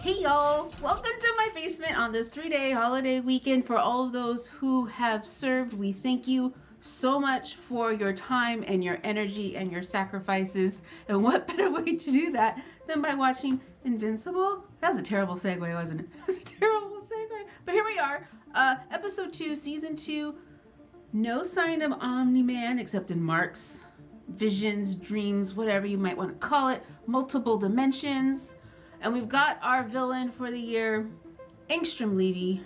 Hey y'all, welcome to my basement on this 3-day holiday weekend. For all of those who have served, we thank you so much for your time and your energy and your sacrifices. And what better way to do that than by watching Invincible? That was a terrible segue, wasn't it? That was a terrible segue. But here we are, episode 2, season 2. No sign of Omni-Man except in Mark's visions, dreams, whatever you might want to call it. Multiple dimensions. And we've got our villain for the year, Angstrom Levy,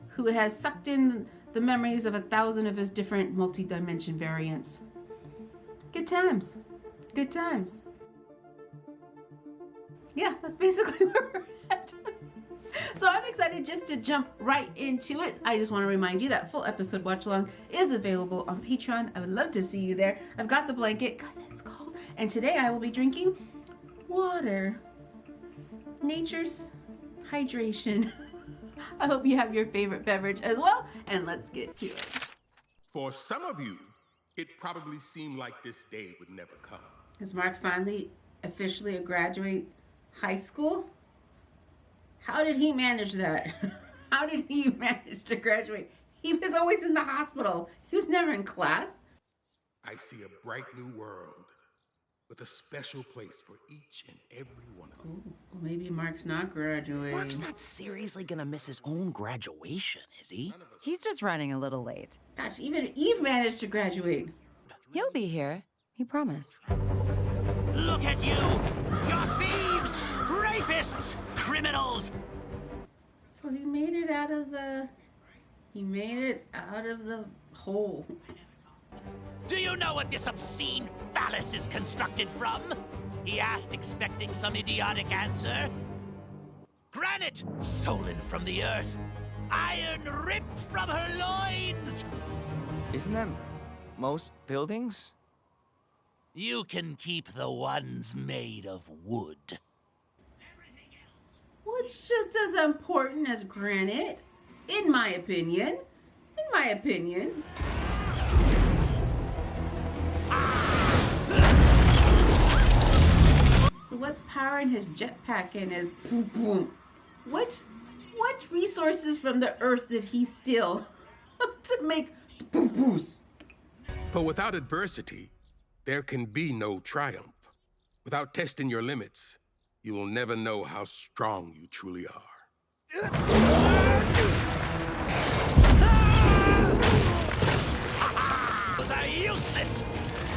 who has sucked in the memories of 1,000 of his different multi-dimension variants. Good times. Good times. Yeah, that's basically where we're at. So I'm excited just to jump right into it. I just want to remind you that full episode watch along is available on Patreon. I would love to see you there. I've got the blanket because it's cold. And today I will be drinking water. Nature's hydration. I hope you have your favorite beverage as well, and let's get to it. For some of you, it probably seemed like this day would never come. Is Mark finally officially graduate high school? How did he manage that? How did he manage to graduate? He was always in the hospital. He was never in class. I see a bright new world with a special place for each and every one of them. Ooh, well, maybe Mark's not graduating. Mark's not seriously gonna miss his own graduation, is he? He's just running a little late. Gosh, even Eve managed to graduate. He'll be here. He promised. Look at you! You're thieves! Rapists! Criminals! So he made it out of the... hole. Do you know what this obscene phallus is constructed from? He asked, expecting some idiotic answer. Granite stolen from the earth. Iron ripped from her loins. Isn't that most buildings? You can keep the ones made of wood. Well, it's just as important as granite, in my opinion. In my opinion. So what's powering his jetpack and his boom boom? What resources from the earth did he steal to make boom booms? For without adversity, there can be no triumph. Without testing your limits, you will never know how strong you truly are. Those are useless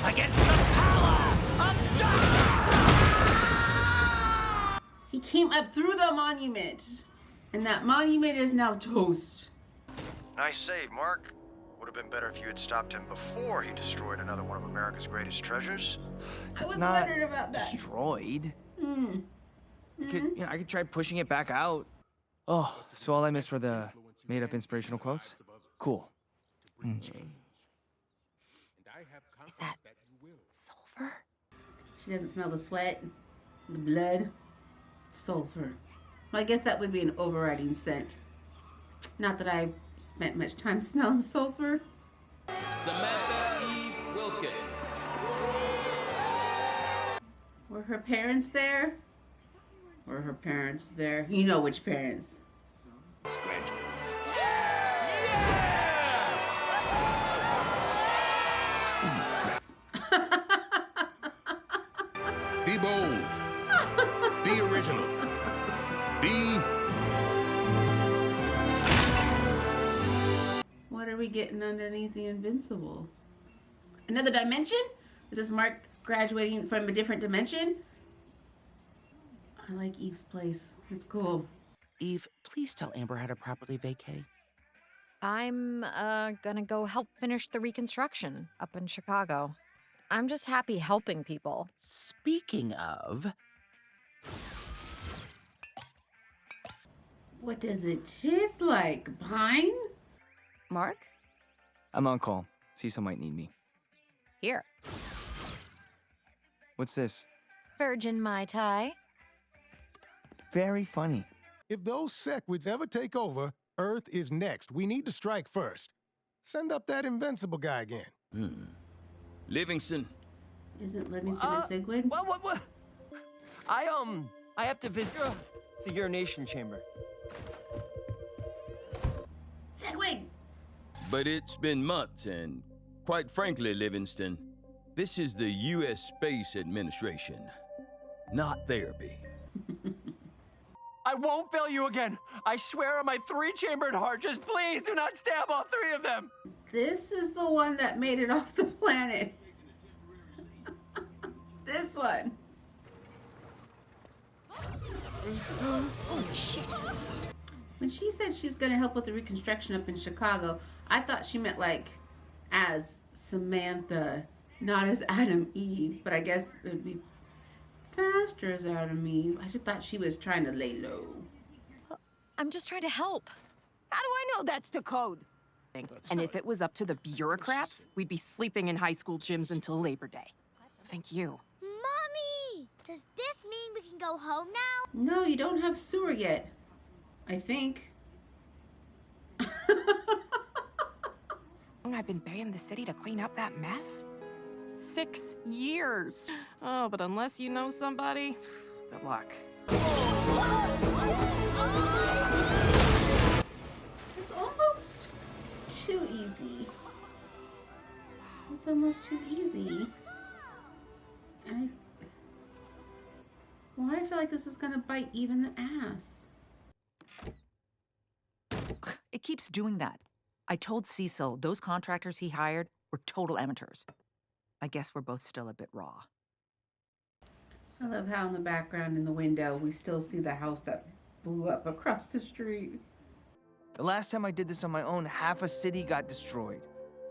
against the power of darkness! He came up through the monument, and that monument is now toast. Nice save, Mark. Would have been better if you had stopped him before he destroyed another one of America's greatest treasures. I was not wondering about that. Destroyed. I could try pushing it back out. Oh, so all I missed were the made-up inspirational quotes? Cool. Is that sulfur? She doesn't smell the sweat, the blood, sulfur. Well, I guess that would be an overriding scent. Not that I've spent much time smelling sulfur. Samantha Eve Wilkins. Were her parents there? Were her parents there? You know which parents. Graduates. Be bold. Be original. Be... What are we getting underneath the Invincible? Another dimension? Is this Mark graduating from a different dimension? I like Eve's place. It's cool. Eve, please tell Amber how to properly vacay. I'm gonna go help finish the Reconstruction up in Chicago. I'm just happy helping people. Speaking of... What does it taste like? Pine? Mark? I'm on call. Cecil might need me. Here. What's this? Virgin Mai Tai. Very funny. If those Sequids ever take over, Earth is next. We need to strike first. Send up that Invincible guy again. Livingston. Isn't Livingston a Sigwid? What? I have to visit. the urination chamber. Segway! But it's been months, and quite frankly, Livingston, this is the U.S. Space Administration, not therapy. I won't fail you again. I swear on my 3-chambered heart, just please do not stab all 3 of them. This is the one that made it off the planet. This one. Holy shit. When she said she was going to help with the reconstruction up in Chicago, I thought she meant like as Samantha, not as Adam Eve. But I guess it would be faster as Adam Eve. I just thought she was trying to lay low. I'm just trying to help. How do I know that's the code? And if it was up to the bureaucrats, we'd be sleeping in high school gyms until Labor Day. Thank you. Mommy! Does this mean we can go home now? No, you don't have sewer yet. I think. I've been paying the city to clean up that mess? 6 years. Oh, but unless you know somebody, good luck. It's almost too easy. It's almost too easy. And why do I feel like this is gonna bite even the ass? It keeps doing that. I told Cecil those contractors he hired were total amateurs. I guess we're both still a bit raw. I love how in the background in the window we still see the house that blew up across the street. The last time I did this on my own, half a city got destroyed.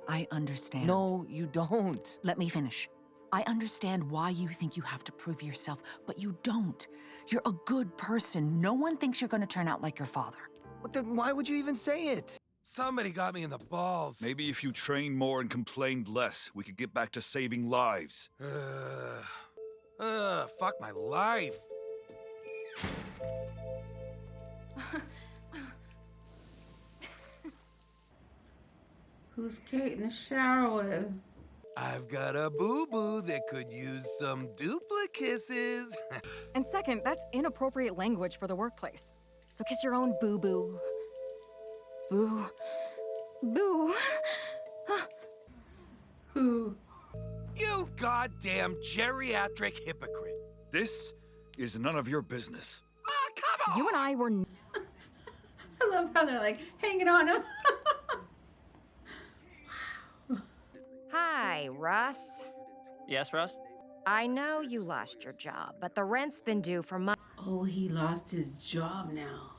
I understand. No, you don't. Let me finish. I understand why you think you have to prove yourself, but you don't. You're a good person. No one thinks you're gonna turn out like your father. What the, why would you even say it? Somebody got me in the balls. Maybe if you trained more and complained less, we could get back to saving lives. Fuck my life. Who's Kate in the shower with? I've got a boo-boo that could use some duplicasses. And second, that's inappropriate language for the workplace. So kiss your own boo-boo. Boo. Boo. Who? You goddamn geriatric hypocrite. This is none of your business. Oh, come on! You and I were... I love how they're like hanging on him. Hi, Russ. Yes, Russ? I know you lost your job, but the rent's been due for months. Oh, he lost his job now.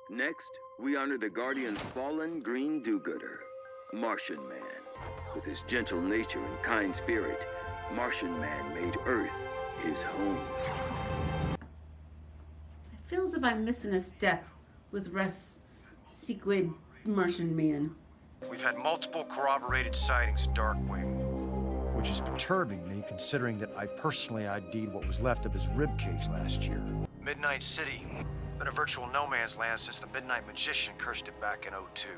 Next, we honor the Guardian's fallen green do-gooder, Martian Man. With his gentle nature and kind spirit, Martian Man made Earth his home. I feel as if I'm missing a step with Russ Sequid Martian Man. We've had multiple corroborated sightings of Darkwing. Which is perturbing me, considering that I personally ID'd what was left of his ribcage last year. Midnight City. Been a virtual no man's land since the Midnight Magician cursed it back in '02.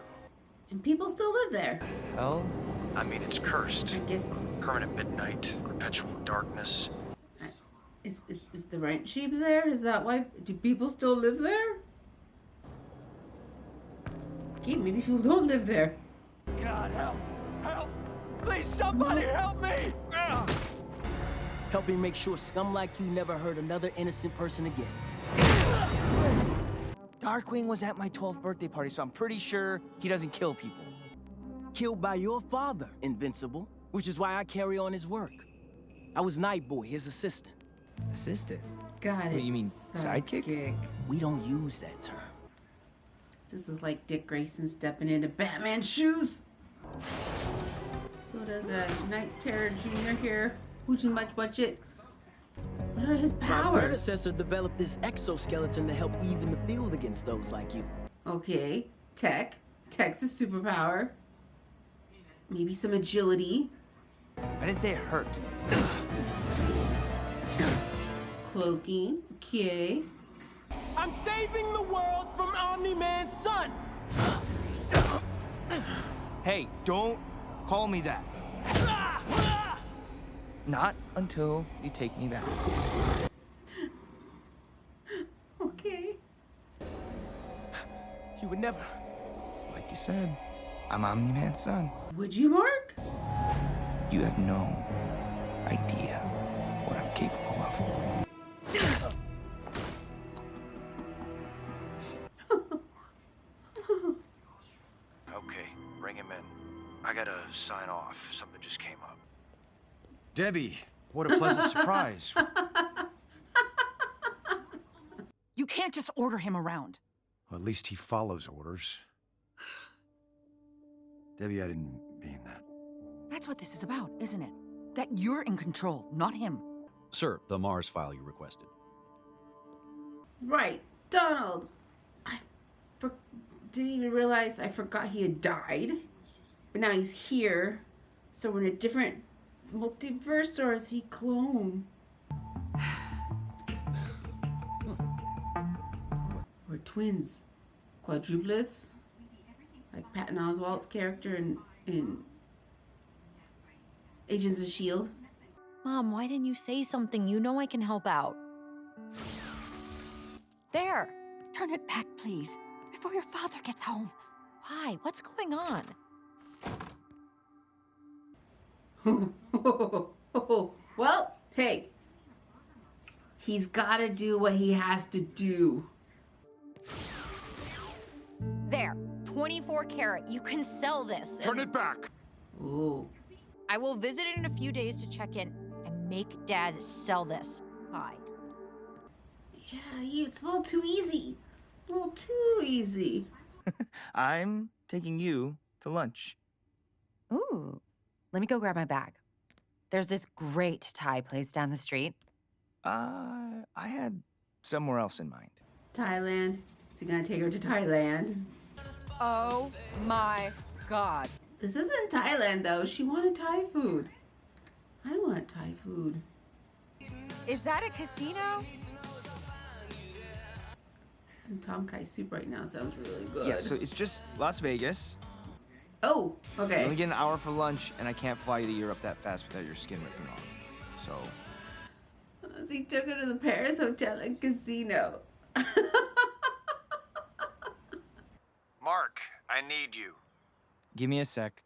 And people still live there. Hell? I mean, it's cursed. I guess. Permanent midnight, perpetual darkness. Is the rent cheap there? Is that why? Do people still live there? Okay, maybe people don't live there. God, help! Help! Please, somebody help me! Helping make sure scum like you never hurt another innocent person again. Darkwing was at my 12th birthday party, so I'm pretty sure he doesn't kill people. Killed by your father, Invincible, which is why I carry on his work. I was Nightboy, his assistant. Assistant? Got it. What, you mean sidekick? We don't use that term. This is like Dick Grayson stepping into Batman's shoes. So does a Night Terror Jr. here. Who's much budget? What are his powers? My predecessor developed this exoskeleton to help even the field against those like you. Okay, tech. Tech's a superpower. Maybe some agility. I didn't say it hurts. Cloaking. Okay. I'm saving the world from Omni-Man's son! Hey, don't call me that. Not until you take me back. Okay. You would never. Like you said, I'm Omni-Man's son. Would you, Mark? You have no idea what I'm capable of. Okay, bring him in. I gotta sign off. Something just came up. Debbie, what a pleasant surprise. You can't just order him around. Well, at least he follows orders. Debbie, I didn't mean that. That's what this is about, isn't it? That you're in control, not him. Sir, the Mars file you requested. Right, Donald. I didn't even realize I forgot he had died. But now he's here. So we're in a different multiverse, or is he clone? We're twins. Quadruplets. Like Patton Oswalt's character in Agents of S.H.I.E.L.D. Mom, why didn't you say something? You know I can help out. There. Turn it back, please, before your father gets home. Why? What's going on? Well, hey. He's got to do what he has to do. There. 24 karat. You can sell this. Turn it back. Ooh. I will visit in a few days to check in and make Dad sell this. Bye. Yeah, it's a little too easy. A little too easy. I'm taking you to lunch. Ooh, let me go grab my bag. There's this great Thai place down the street. I had somewhere else in mind. Thailand. Is he gonna take her to Thailand? Oh my God. This isn't Thailand though. She wanted Thai food. I want Thai food. Is that a casino? Some Tom Kai soup right now sounds really good. Yeah, so it's just Las Vegas. Oh, okay. You only get an hour for lunch, and I can't fly you to Europe that fast without your skin ripping off. So... He took her to the Paris Hotel and Casino. Mark, I need you. Give me a sec.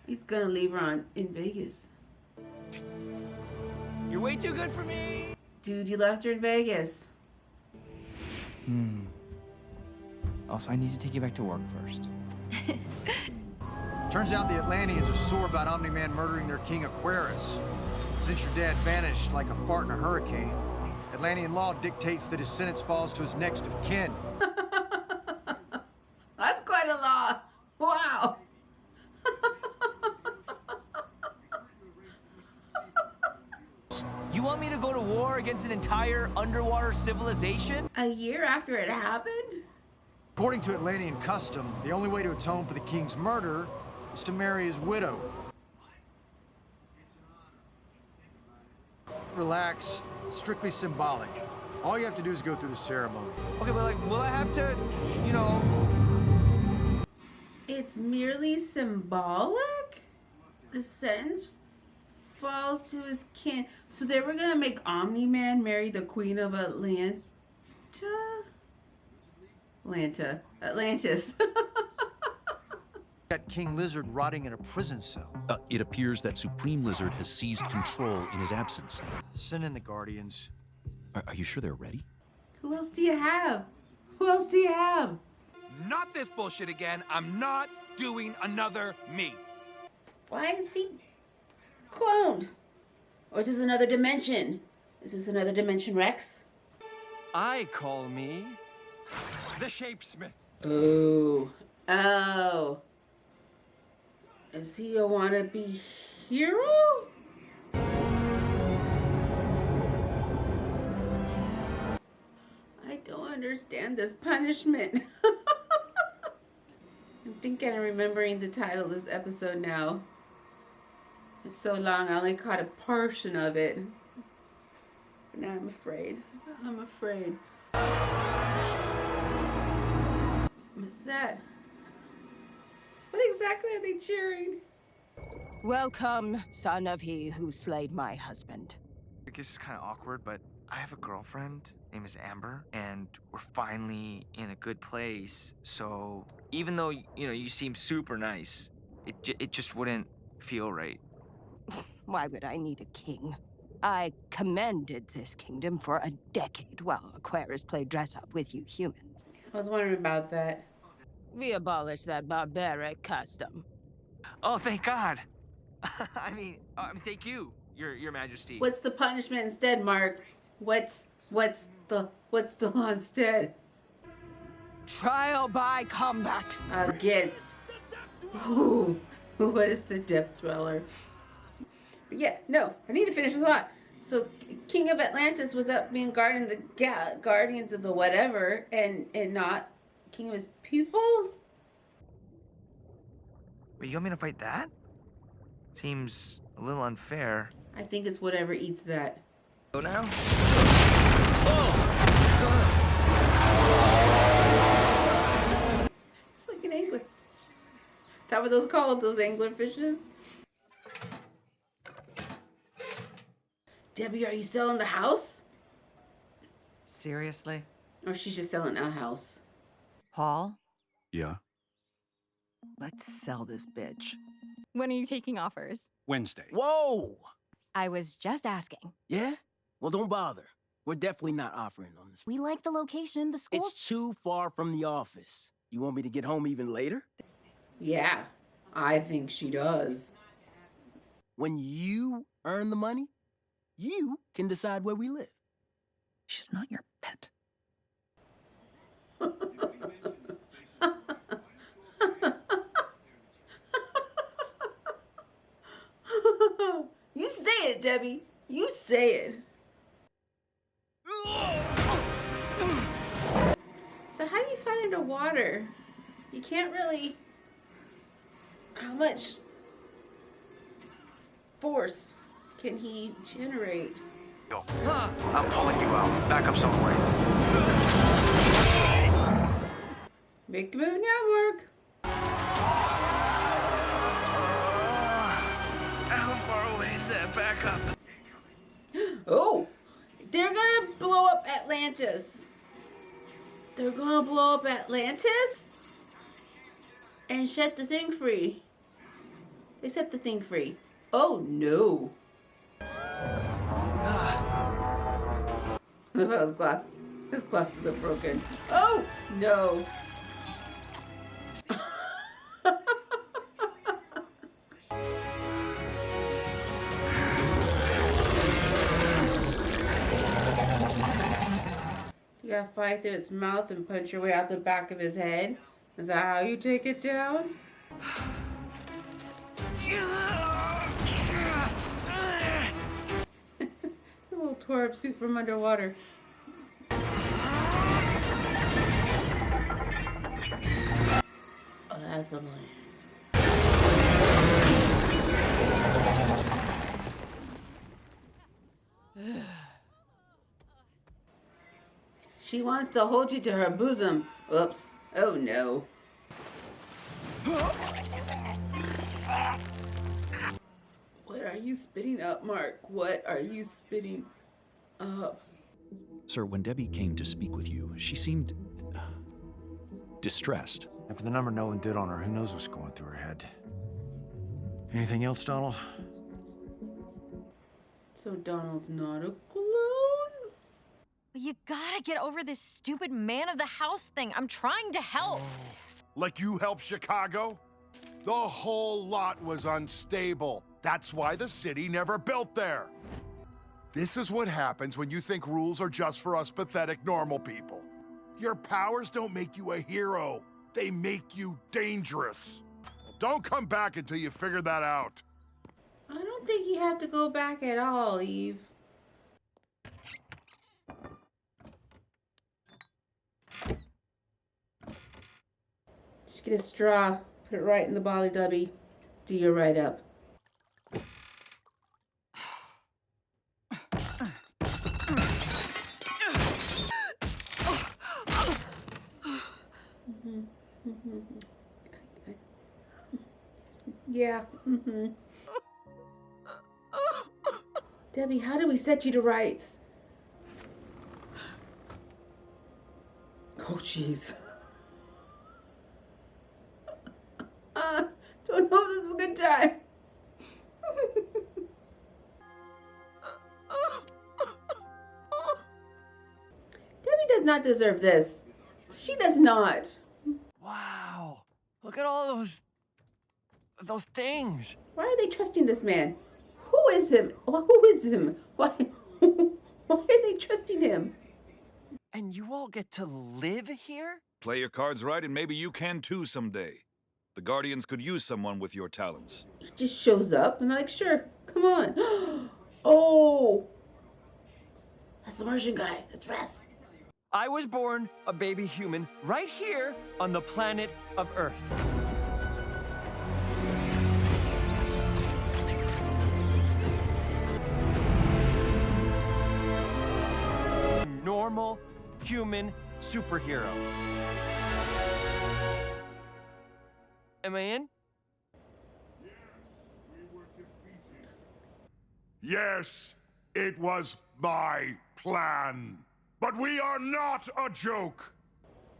He's gonna leave her in Vegas. You're way too good for me. Dude, you left her in Vegas. Also, I need to take you back to work first. Turns out the Atlanteans are sore about Omni-Man murdering their king Aquarius. Since your dad vanished like a fart in a hurricane, Atlantean law dictates that his sentence falls to his next of kin. That's quite a law. Wow. You want me to go to war against an entire underwater civilization? A year after it happened? According to Atlantean custom, the only way to atone for the king's murder is to marry his widow. Relax, strictly symbolic. All you have to do is go through the ceremony. Okay, but like, will I have to, you know... It's merely symbolic? The sentence falls to his kin. So they were gonna make Omni-Man marry the Queen of Atlantis. Got King Lizard rotting in a prison cell. It appears that Supreme Lizard has seized control in his absence. Send in the Guardians. Are you sure they're ready? Who else do you have? Who else do you have? Not this bullshit again. I'm not doing another me. Why is he cloned? Or is this another dimension? Is this another dimension Rex? I call me the Shapesmith. Oh. Oh. Is he a wannabe hero? I don't understand this punishment. I'm thinking and remembering the title of this episode now. It's so long, I only caught a portion of it. But now I'm afraid. I'm afraid. What's that? What exactly are they cheering? Welcome, son of he who slayed my husband. I guess it's kind of awkward, but I have a girlfriend, name is Amber, and we're finally in a good place. So even though, you seem super nice, it just wouldn't feel right. Why would I need a king? I commanded this kingdom for a decade while Aquarius played dress-up with you humans. I was wondering about that. We abolished that barbaric custom. Oh, thank God. I mean, thank you, Your Majesty. What's the punishment instead, Mark? What's the law instead? Trial by combat. Against who? What is the depth dweller? Yeah, no, I need to finish the thought. So, King of Atlantis was up being guarding the guardians of the whatever, and not king of his people. Wait, you want me to fight that? Seems a little unfair. I think it's whatever eats that. Go now? It's like an angler. Is that what those called? Those angler fishes? Debbie, are you selling the house? Seriously? Or she's just selling a house? Paul, Yeah. let's sell this bitch. When are you taking offers? Wednesday. Whoa! I was just asking. Yeah? Well, don't bother. We're definitely not offering on this. We like the location, the school. It's too far from the office. You want me to get home even later? Yeah, I think she does. When you earn the money, you can decide where we live. She's not your pet. You say it, Debbie. You say it. So how do you fight underwater? You can't really... How much force can he generate? I'm pulling you out. Back up somewhere. Make the move now, Mark. How far away is that backup? Oh, they're gonna blow up Atlantis. They're gonna blow up Atlantis and set the thing free. They set the thing free. Oh no. Look at his glass. His glasses are broken. Oh no. You gotta fly through its mouth and punch your way out the back of his head. Is that how you take it down? A little tore up suit from underwater. Oh, that's the one. She wants to hold you to her bosom. Oops. Oh no. What are you spitting up, Mark? What are you spitting up? Sir, when Debbie came to speak with you, she seemed distressed. After the number Nolan did on her, who knows what's going through her head? Anything else, Donald? So Donald's not a clone? But you gotta get over this stupid man of the house thing. I'm trying to help. Like you helped Chicago? The whole lot was unstable. That's why the city never built there. This is what happens when you think rules are just for us pathetic normal people. Your powers don't make you a hero. They make you dangerous. Don't come back until you figure that out. I don't think you have to go back at all, Eve. Just get a straw, put it right in the bolly dubby, do your right up. Yeah. Debbie, how do we set you to rights? Oh, jeez. Don't know if this is a good time. Debbie does not deserve this. She does not. Wow. Look at all those things. Why are they trusting this man? Who is him? Who is him? Why are they trusting him? And you all get to live here? Play your cards right, and maybe you can too someday. The Guardians could use someone with your talents. He just shows up and I'm like, sure, come on. Oh, that's the Martian guy. That's Ress. I was born a baby human right here on the planet of Earth. Normal human superhero. Am I in? Yes, it was my plan. But we are not a joke.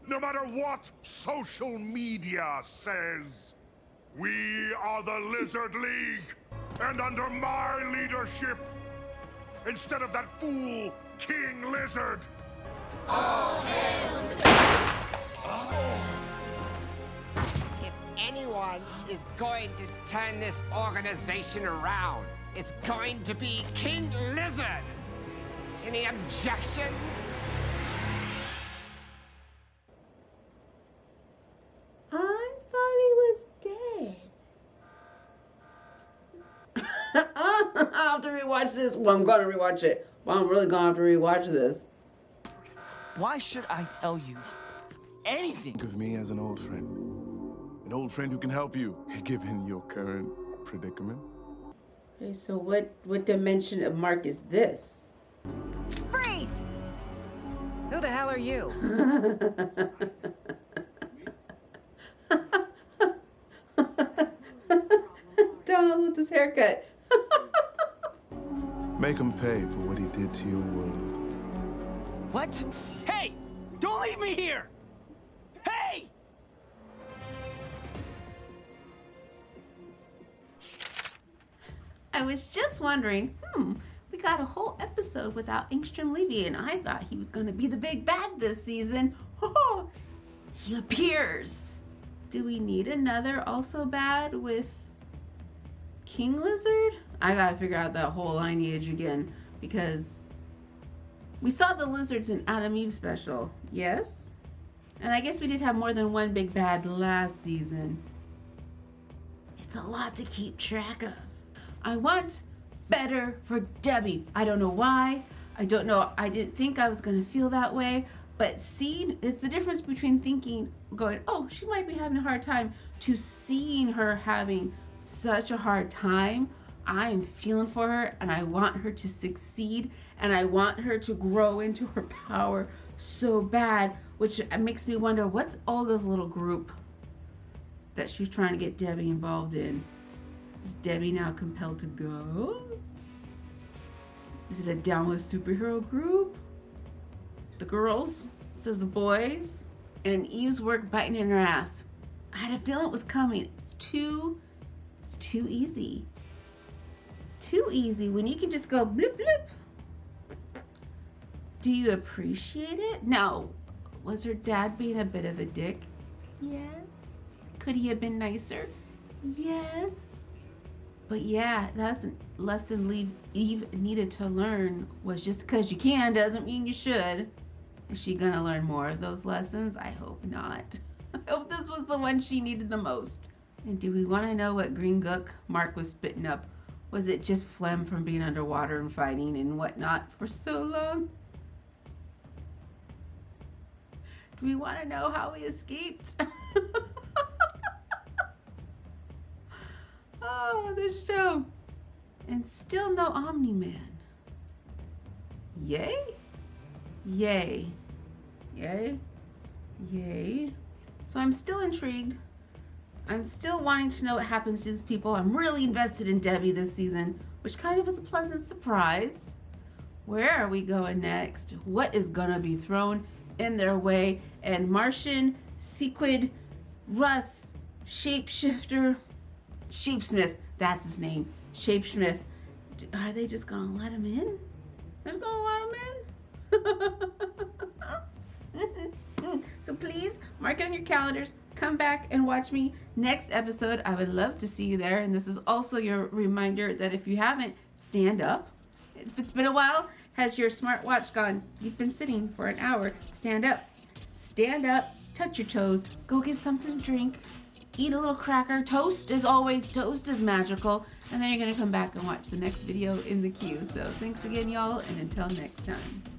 No matter what social media says, we are the Lizard League. And under my leadership, instead of that fool, King Lizard. All hands. If anyone is going to turn this organization around, it's going to be King Lizard. Any objections? I thought he was dead. I'll have to rewatch this. Well, I'm gonna rewatch it. Well, I'm really gonna have to rewatch this. Why should I tell you anything? Think of me as an old friend. An old friend who can help you, given your current predicament. Okay, so what dimension of Mark is this? Freeze! Who the hell are you? Donald with his haircut. Make him pay for what he did to your world. What? Hey! Don't leave me here! Hey! I was just wondering, we got a whole episode without Engstrom leaving, and I thought he was going to be the big bad this season. Oh, he appears. Do we need another also bad with King Lizard? I got to figure out that whole lineage again, because we saw the lizards in Adam Eve special, yes? And I guess we did have more than one big bad last season. It's a lot to keep track of. I want better for Debbie. I don't know why. I don't know. I didn't think I was going to feel that way. But seeing, it's the difference between thinking, going, oh, she might be having a hard time, to seeing her having such a hard time. I am feeling for her, and I want her to succeed, and I want her to grow into her power so bad, which makes me wonder, what's Olga's little group that she's trying to get Debbie involved in? Is Debbie now compelled to go? Is it a download superhero group? The girls, so the boys, and Eve's work biting in her ass. I had a feeling it was coming. It's too easy. Too easy when you can just go blip blip. Do you appreciate it? Now, was her dad being a bit of a dick? Yes. Could he have been nicer? Yes. But yeah, that's a lesson Eve needed to learn, was just because you can doesn't mean you should. Is she gonna learn more of those lessons? I hope not. I hope this was the one she needed the most. And do we want to know what green gook Mark was spitting up? Was it just phlegm from being underwater and fighting and whatnot for so long? Do we want to know how he escaped? Oh, this show. And still no Omni-Man. Yay? Yay. Yay? Yay. So I'm still intrigued. I'm still wanting to know what happens to these people. I'm really invested in Debbie this season, which kind of is a pleasant surprise. Where are we going next? What is gonna be thrown in their way. And Martian, Sequid, Russ, Shapeshifter, Shapesmith, that's his name, Shapesmith. Are they just gonna let him in? They're just gonna let him in? So please mark it on your calendars. Come back and watch me next episode. I would love to see you there. And this is also your reminder that if you haven't, stand up. If it's been a while, has your smartwatch gone, you've been sitting for an hour, stand up. Stand up, touch your toes, go get something to drink, eat a little cracker. Toast, as always, toast is magical. And then you're gonna come back and watch the next video in the queue. So thanks again, y'all, and until next time.